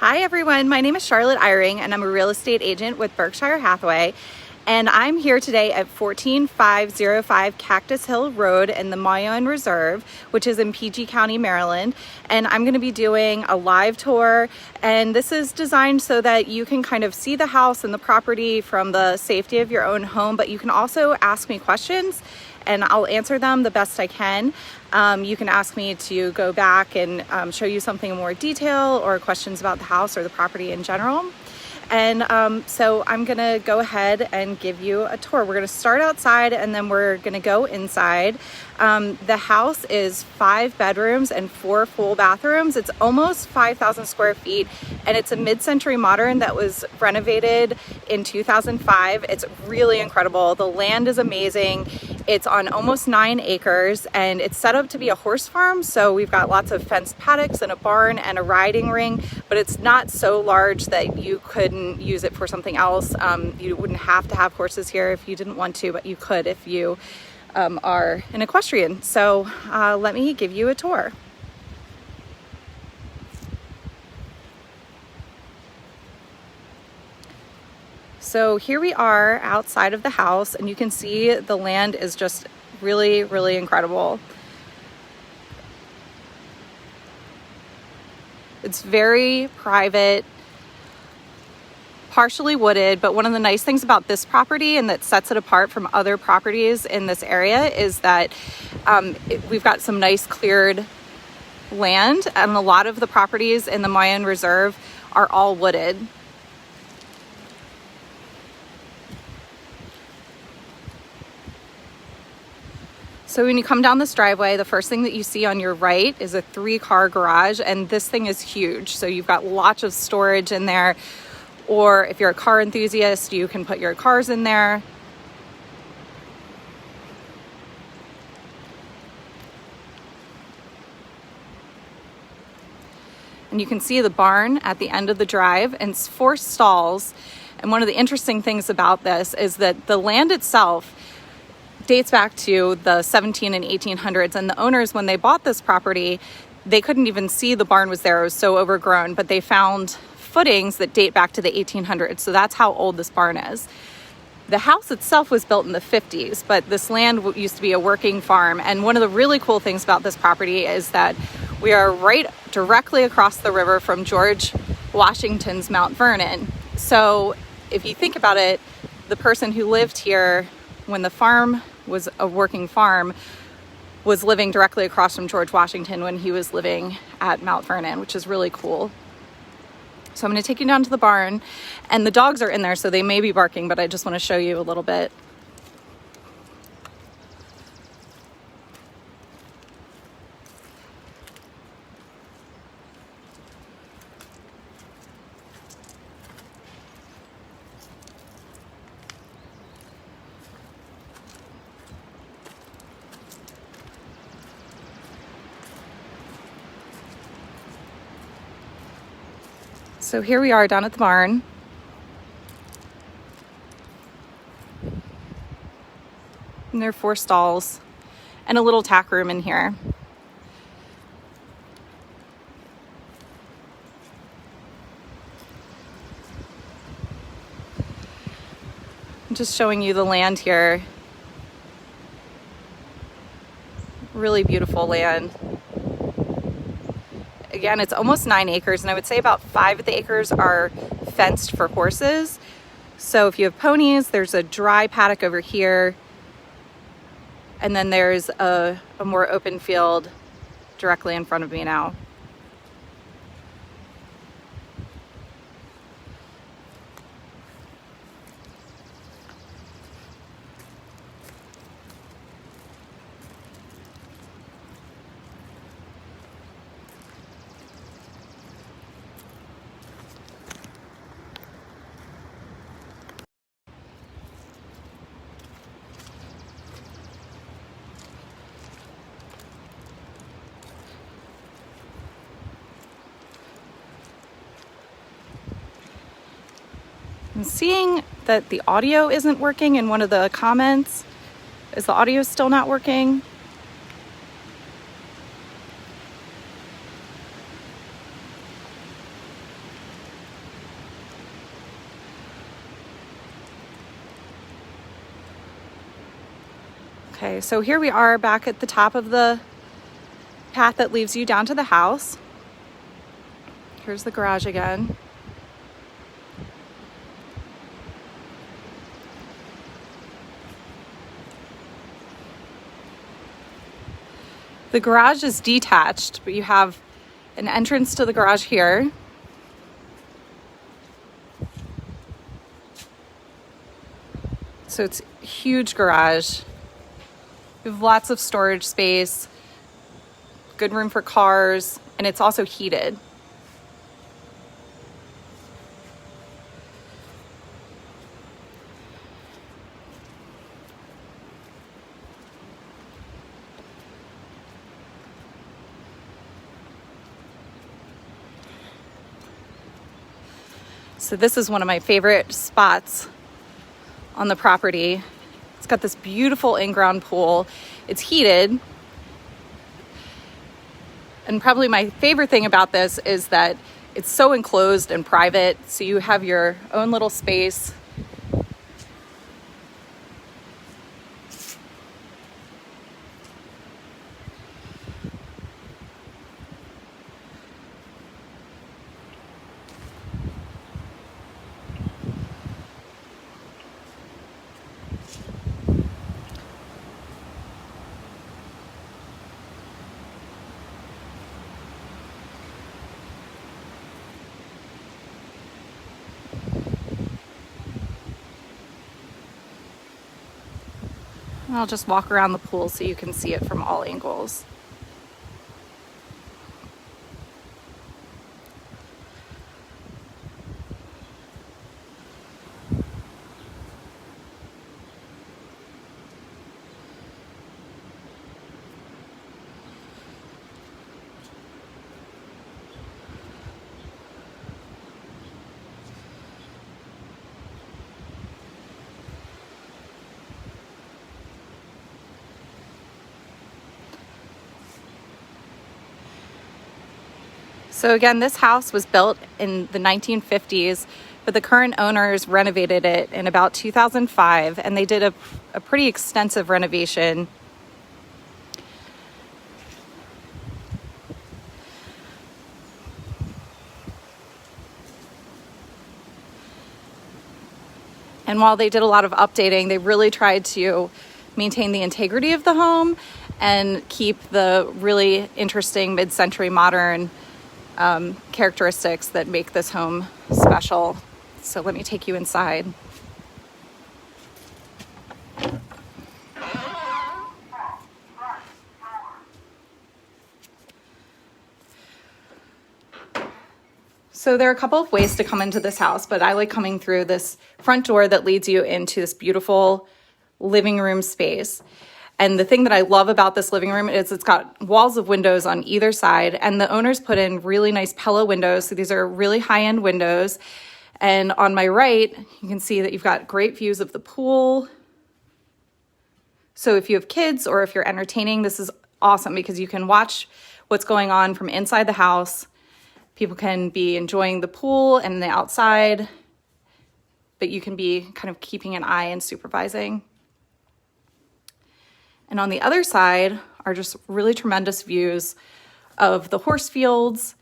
Hi everyone, my name is Charlotte Eyring and I'm a real estate agent with Berkshire Hathaway, and I'm here today at 14505 Cactus Hill Road in the Moyone Reserve, which is in PG County, Maryland. And I'm going to be doing a live tour, and this is designed so that you can kind of see the house and the property from the safety of your own home, but you can also ask me questions and I'll answer them the best I can. You can ask me to go back and show you something in more detail, or questions about the house or the property in general. And so I'm gonna go ahead and give you a tour. We're gonna start outside and then we're gonna go inside. The house is 5 bedrooms and 4 full bathrooms. It's almost 5,000 square feet, and it's a mid-century modern that was renovated in 2005. It's really incredible. The land is amazing. It's on almost 9 acres and it's set up to be a horse farm. So we've got lots of fenced paddocks and a barn and a riding ring, but it's not so large that you couldn't use it for something else. You wouldn't have to have horses here if you didn't want to, but you could if you are an equestrian. So let me give you a tour. So here we are outside of the house, and you can see the land is just really, really incredible. It's very private, partially wooded, but one of the nice things about this property and that sets it apart from other properties in this area is that we've got some nice cleared land, and a lot of the properties in the Moyone Reserve are all wooded. So when you come down this driveway, the first thing that you see on your right is a 3-car garage, and this thing is huge. So you've got lots of storage in there, or if you're a car enthusiast, you can put your cars in there. And you can see the barn at the end of the drive, and it's 4 stalls. And one of the interesting things about this is that the land itself dates back to the 17 and 1800s, and the owners, when they bought this property, they couldn't even see the barn was there. It was so overgrown, but they found footings that date back to the 1800s. So that's how old this barn is. The house itself was built in the 50s, but this land used to be a working farm. And one of the really cool things about this property is that we are right directly across the river from George Washington's Mount Vernon. So if you think about it, the person who lived here when the farm was a working farm was living directly across from George Washington when he was living at Mount Vernon, which is really cool. So I'm going to take you down to the barn, and the dogs are in there, so they may be barking, but I just want to show you a little bit. So here we are down at the barn. And there are 4 stalls and a little tack room in here. I'm just showing you the land here. Really beautiful land. Again, it's almost 9 acres, and I would say about 5 of the acres are fenced for horses. So if you have ponies, there's a dry paddock over here, and then there's a more open field directly in front of me now. I'm seeing that the audio isn't working in one of the comments. Is the audio still not working? Okay, so here we are back at the top of the path that leads you down to the house. Here's the garage again. The garage is detached, but you have an entrance to the garage here. So it's a huge garage. You have lots of storage space, good room for cars, and it's also heated. So this is one of my favorite spots on the property. It's got this beautiful in-ground pool. It's heated. And probably my favorite thing about this is that it's so enclosed and private. So you have your own little space. I'll just walk around the pool so you can see it from all angles. So again, this house was built in the 1950s, but the current owners renovated it in about 2005, and they did a pretty extensive renovation. And while they did a lot of updating, they really tried to maintain the integrity of the home and keep the really interesting mid-century modern characteristics that make this home special. So let me take you inside. So there are a couple of ways to come into this house, but I like coming through this front door that leads you into this beautiful living room space. And the thing that I love about this living room is it's got walls of windows on either side, and the owners put in really nice Pella windows. So these are really high-end windows. And on my right, you can see that you've got great views of the pool. So if you have kids or if you're entertaining, this is awesome because you can watch what's going on from inside the house. People can be enjoying the pool and the outside, but you can be kind of keeping an eye and supervising. And on the other side are just really tremendous views of the horse fields.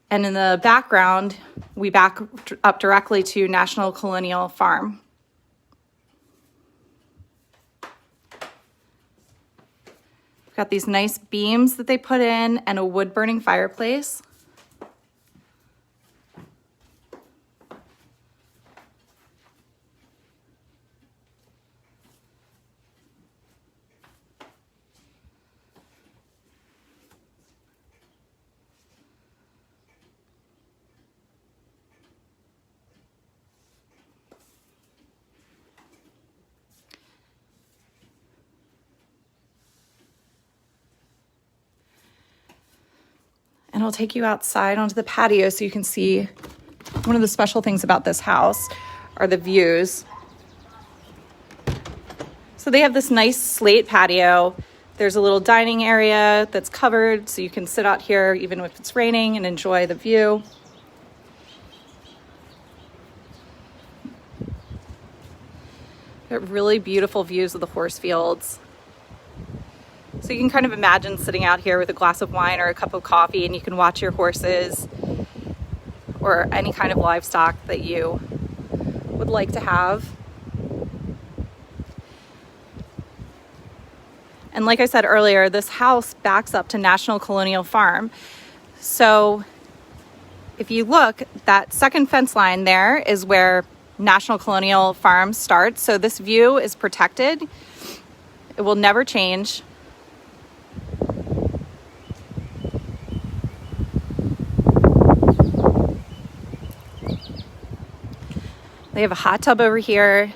And in the background, we back up directly to National Colonial Farm. We've got these nice beams that they put in and a wood-burning fireplace. And I'll take you outside onto the patio so you can see one of the special things about this house are the views. So they have this nice slate patio. There's a little dining area that's covered so you can sit out here even if it's raining and enjoy the view. Got really beautiful views of the horse fields. So you can kind of imagine sitting out here with a glass of wine or a cup of coffee, and you can watch your horses or any kind of livestock that you would like to have. And like I said earlier, this house backs up to National Colonial Farm. So if you look, that second fence line there is where National Colonial Farm starts. So this view is protected. It will never change. They have a hot tub over here.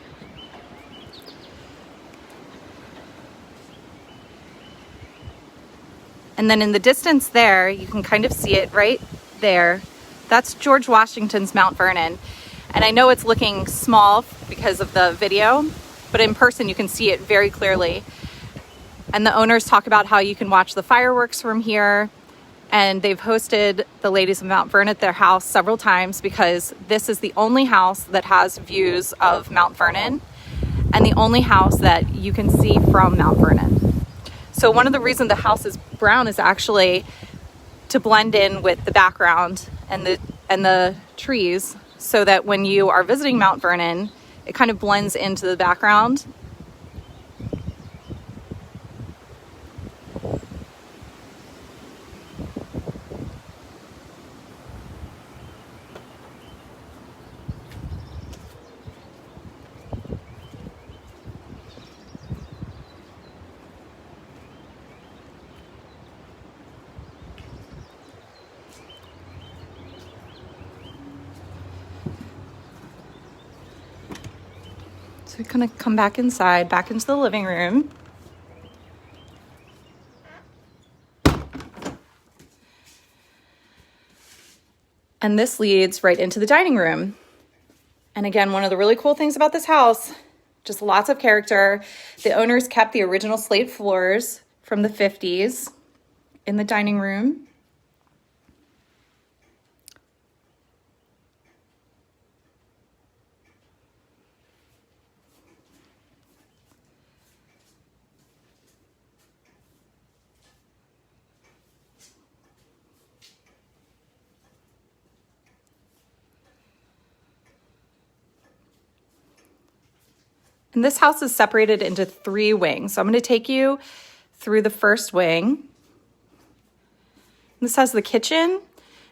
And then in the distance there, you can kind of see it right there. That's George Washington's Mount Vernon. And I know it's looking small because of the video, but in person you can see it very clearly. And the owners talk about how you can watch the fireworks from here. And they've hosted the ladies of Mount Vernon at their house several times because this is the only house that has views of Mount Vernon and the only house that you can see from Mount Vernon. So one of the reasons the house is brown is actually to blend in with the background and the trees, so that when you are visiting Mount Vernon, it kind of blends into the background. So we're gonna come back inside, back into the living room. And this leads right into the dining room. And again, one of the really cool things about this house, just lots of character. The owners kept the original slate floors from the 50s in the dining room. And this house is separated into 3 wings. So I'm going to take you through the first wing. This has the kitchen,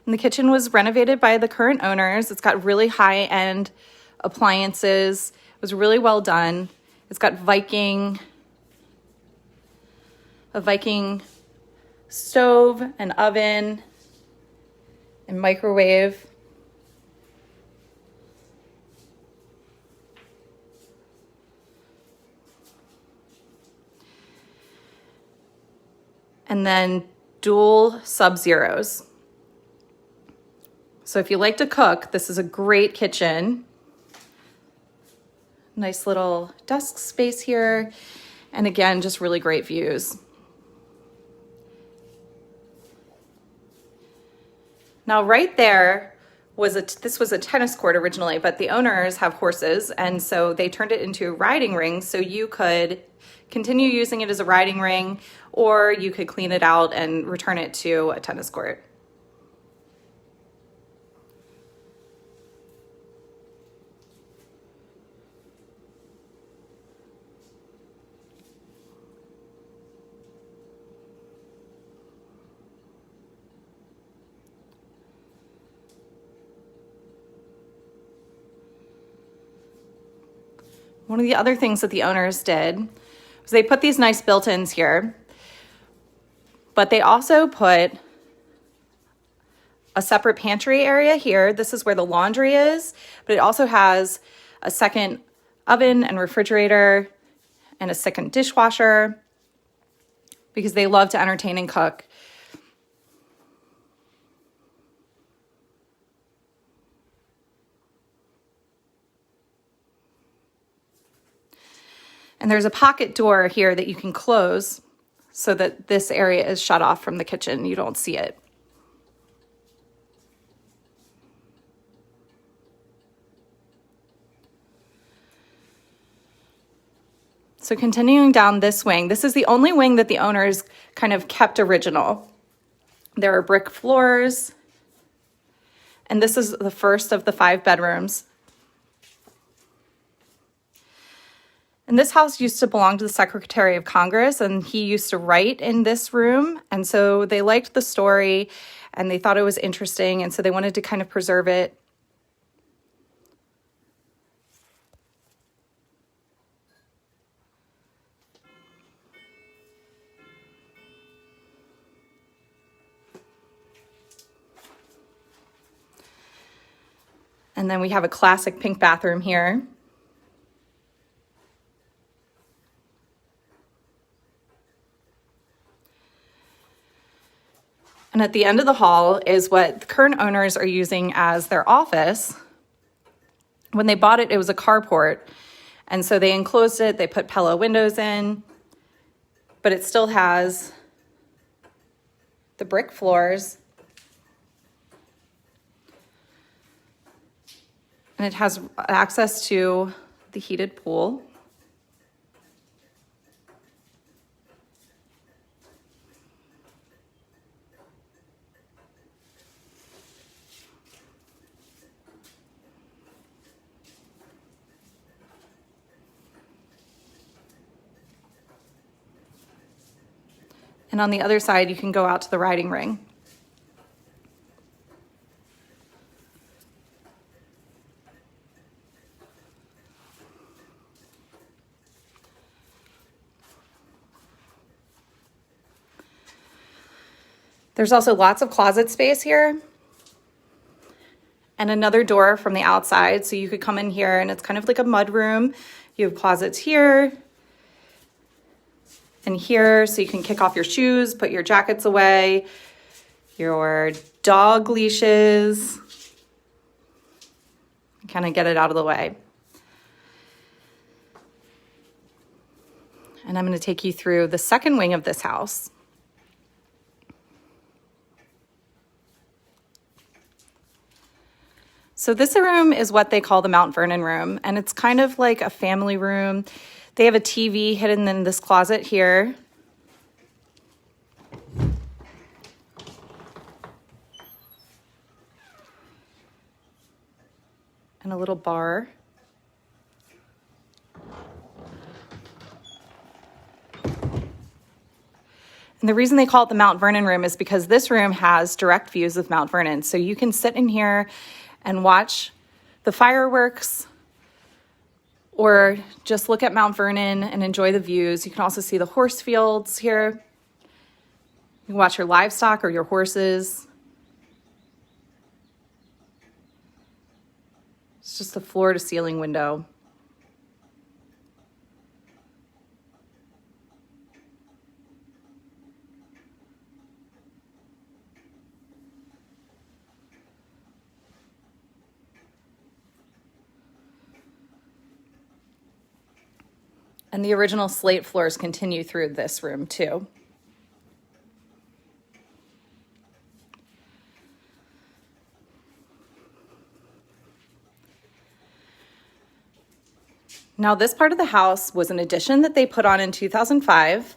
and the kitchen was renovated by the current owners. It's got really high-end appliances. It was really well done. It's got a Viking stove, an oven, and microwave. And then dual Sub-Zeros. So if you like to cook, this is a great kitchen. Nice little desk space here. And again, just really great views. Now right there this was a tennis court originally, but the owners have horses, and so they turned it into a riding ring, so you could continue using it as a riding ring, or you could clean it out and return it to a tennis court. One of the other things that the owners did was they put these nice built-ins here, but they also put a separate pantry area here. This is where the laundry is, but it also has a second oven and refrigerator and a second dishwasher because they love to entertain and cook. And there's a pocket door here that you can close so that this area is shut off from the kitchen. You don't see it. So continuing down this wing, this is the only wing that the owners kind of kept original. There are brick floors, and this is the first of the 5 bedrooms. And this house used to belong to the Secretary of Congress, and he used to write in this room. And so they liked the story and they thought it was interesting. And so they wanted to kind of preserve it. And then we have a classic pink bathroom here. And at the end of the hall is what the current owners are using as their office. When they bought it, it was a carport. And so they enclosed it, they put Pella windows in, but it still has the brick floors. And it has access to the heated pool. And on the other side, you can go out to the riding ring. There's also lots of closet space here and another door from the outside. So you could come in here and it's kind of like a mud room. You have closets here and here, so you can kick off your shoes, put your jackets away, your dog leashes, kind of get it out of the way. And I'm going to take you through the second wing of this house. So this room is what they call the Mount Vernon room, and it's kind of like a family room. They have a TV hidden in this closet here. And a little bar. And the reason they call it the Mount Vernon room is because this room has direct views of Mount Vernon. So you can sit in here and watch the fireworks or just look at Mount Vernon and enjoy the views. You can also see the horse fields here. You can watch your livestock or your horses. It's just a floor to ceiling window. And the original slate floors continue through this room too. Now this part of the house was an addition that they put on in 2005.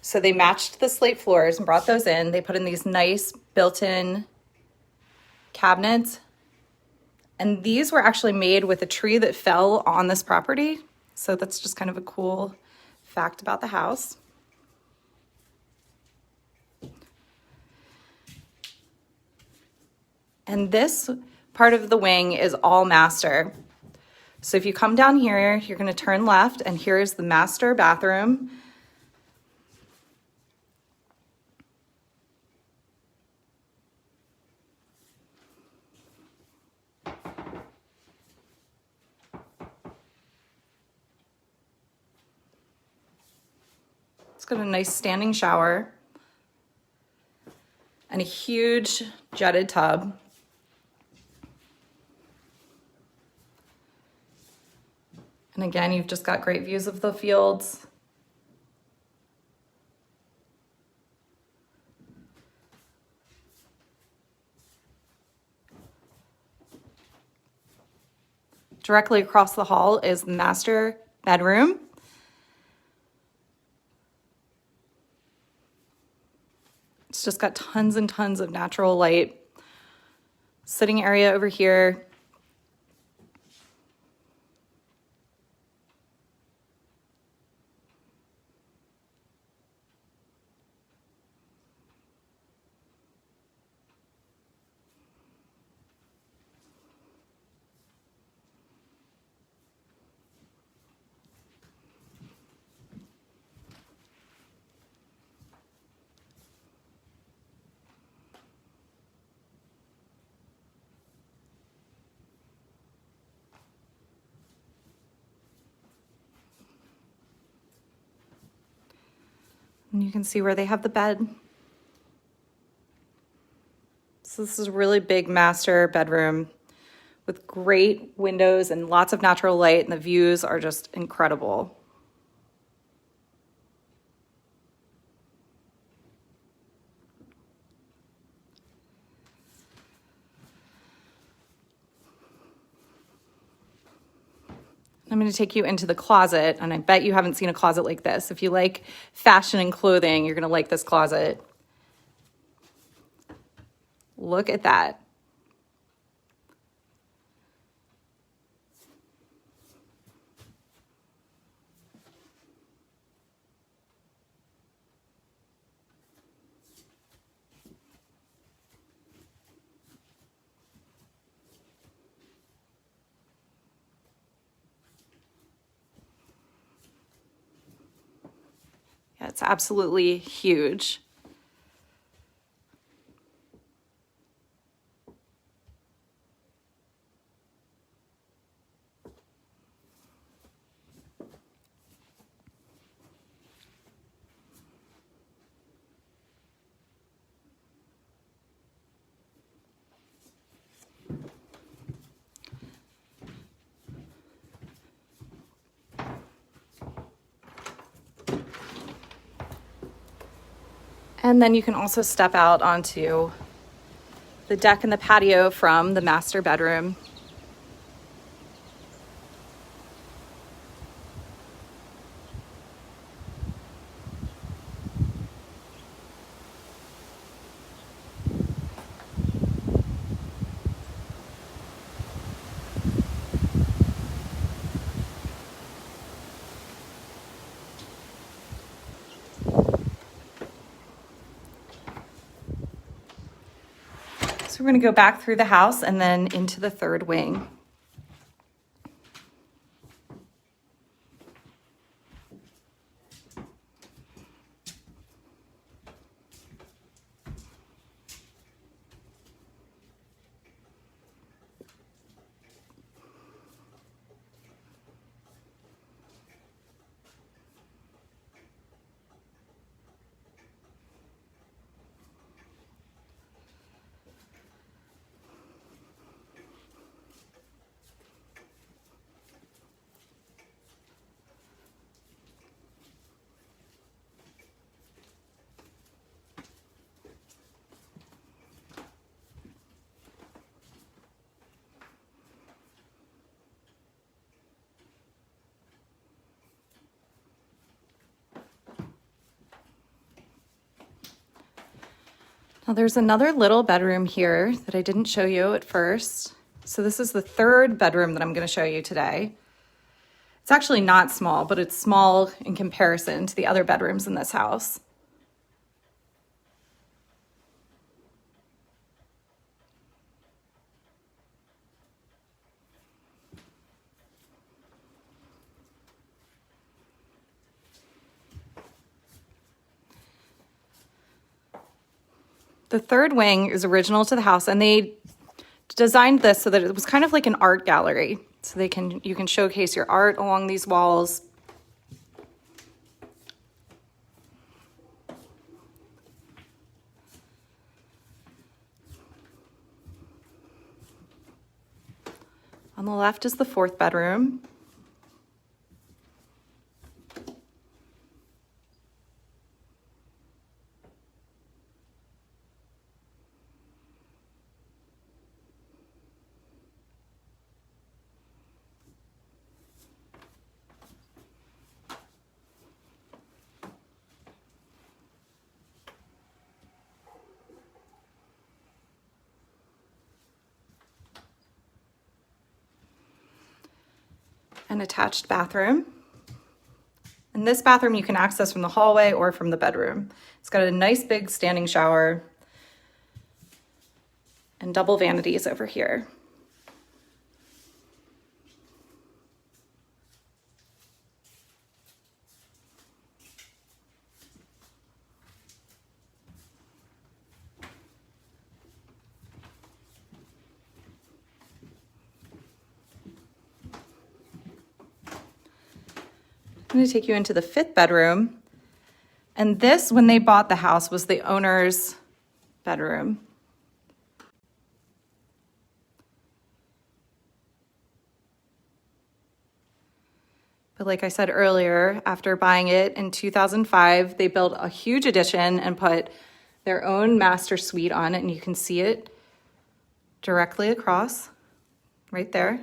So they matched the slate floors and brought those in. They put in these nice built-in cabinets. And these were actually made with a tree that fell on this property. So that's just kind of a cool fact about the house. And this part of the wing is all master. So if you come down here, you're going to turn left, and here is the master bathroom. It's got a nice standing shower and a huge jetted tub. And again, you've just got great views of the fields. Directly across the hall is the master bedroom. just got tons and tons of natural light. Sitting area over here. And you can see where they have the bed. So this is a really big master bedroom with great windows and lots of natural light, and the views are just incredible. I'm going to take you into the closet, and I bet you haven't seen a closet like this. If you like fashion and clothing, you're going to like this closet. Look at that. Yeah, it's absolutely huge. And then you can also step out onto the deck and the patio from the master bedroom. So we're going to go back through the house and then into the third wing. Now there's another little bedroom here that I didn't show you at first. So this is the third bedroom that I'm going to show you today. It's actually not small, but it's small in comparison to the other bedrooms in this house. The third wing is original to the house, and they designed this so that it was kind of like an art gallery. So you can showcase your art along these walls. On the left is the fourth bedroom. An attached bathroom. And this bathroom you can access from the hallway or from the bedroom. It's got a nice big standing shower and double vanities over here. I'm going to take you into the 5th bedroom. And this, when they bought the house, was the owner's bedroom. But like I said earlier, after buying it in 2005, they built a huge addition and put their own master suite on it. And you can see it directly across, right there.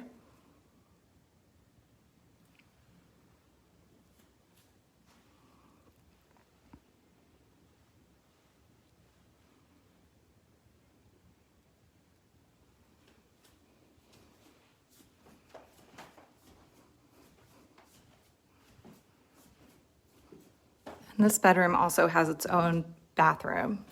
And this bedroom also has its own bathroom.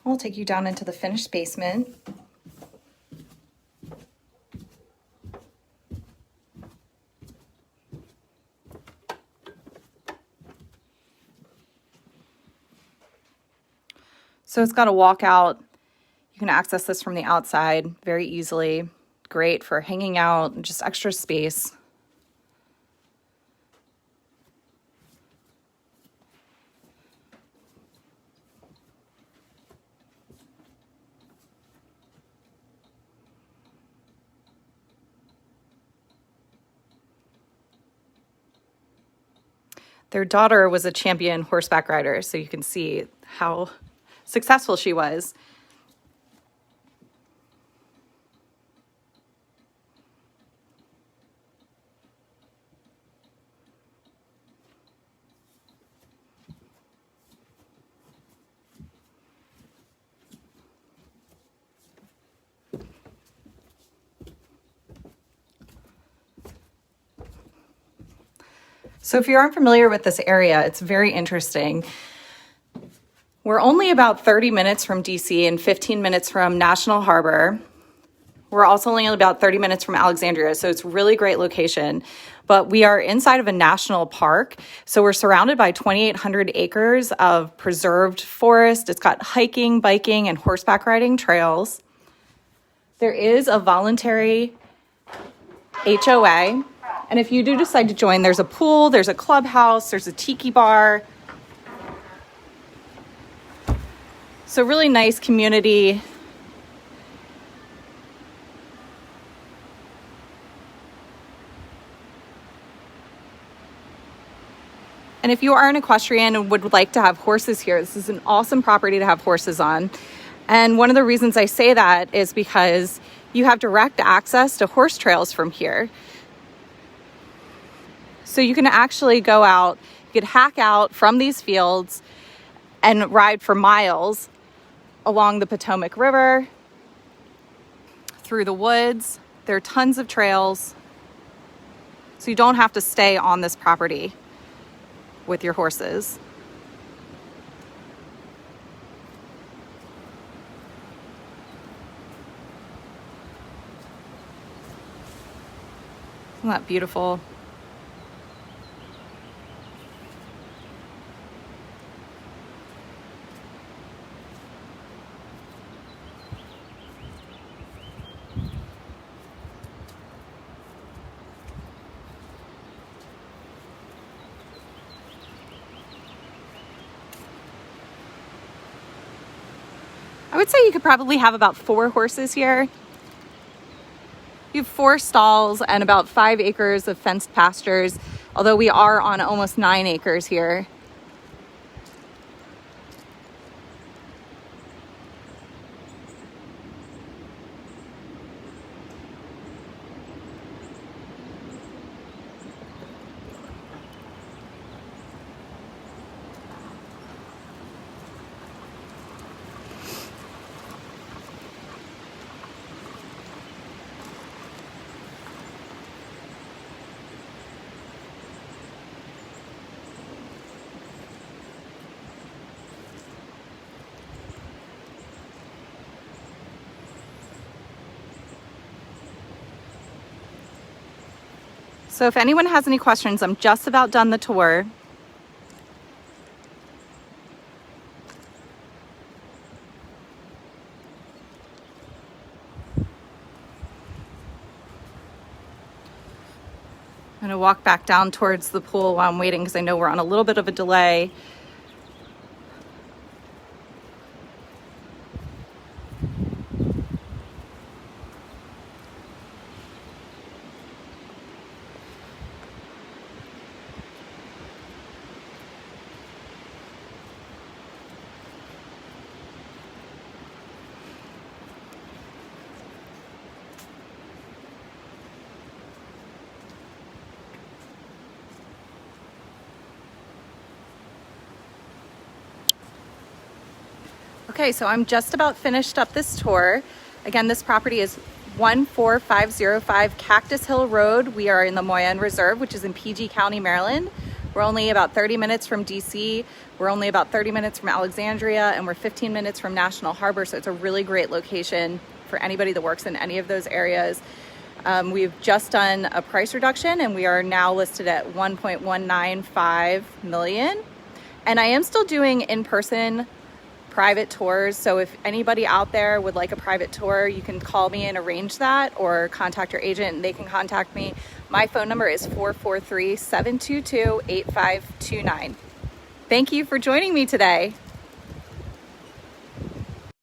I'll take you down into the finished basement. So it's got a walkout. You can access this from the outside very easily. Great for hanging out and just extra space. Their daughter was a champion horseback rider, so you can see how successful she was. So if you aren't familiar with this area, it's very interesting. We're only about 30 minutes from DC and 15 minutes from National Harbor. We're also only about 30 minutes from Alexandria, so it's a really great location. But we are inside of a national park, so we're surrounded by 2,800 acres of preserved forest. It's got hiking, biking, and horseback riding trails. There is a voluntary HOA. And if you do decide to join, there's a pool, there's a clubhouse, there's a tiki bar. So really nice community. And if you are an equestrian and would like to have horses here, this is an awesome property to have horses on. And one of the reasons I say that is because you have direct access to horse trails from here. So you can actually go out, you could hack out from these fields and ride for miles along the Potomac River, through the woods. There are tons of trails. So you don't have to stay on this property with your horses. Isn't that beautiful? I would say you could probably have about 4 horses here. You have 4 stalls and about 5 acres of fenced pastures, although we are on almost 9 acres here. So if anyone has any questions, I'm just about done the tour. I'm gonna walk back down towards the pool while I'm waiting because I know we're on a little bit of a delay. Okay, so I'm just about finished up this tour. Again, this property is 14505 Cactus Hill Road. We are in the Moyenne Reserve, which is in PG County, Maryland. We're only about 30 minutes from DC. We're only about 30 minutes from Alexandria, and we're 15 minutes from National Harbor. So it's a really great location for anybody that works in any of those areas. We've just done a price reduction and we are now listed at $1.195 million. And I am still doing in-person private tours. So if anybody out there would like a private tour, you can call me and arrange that, or contact your agent and they can contact me. My phone number is 443-722-8529. Thank you for joining me today.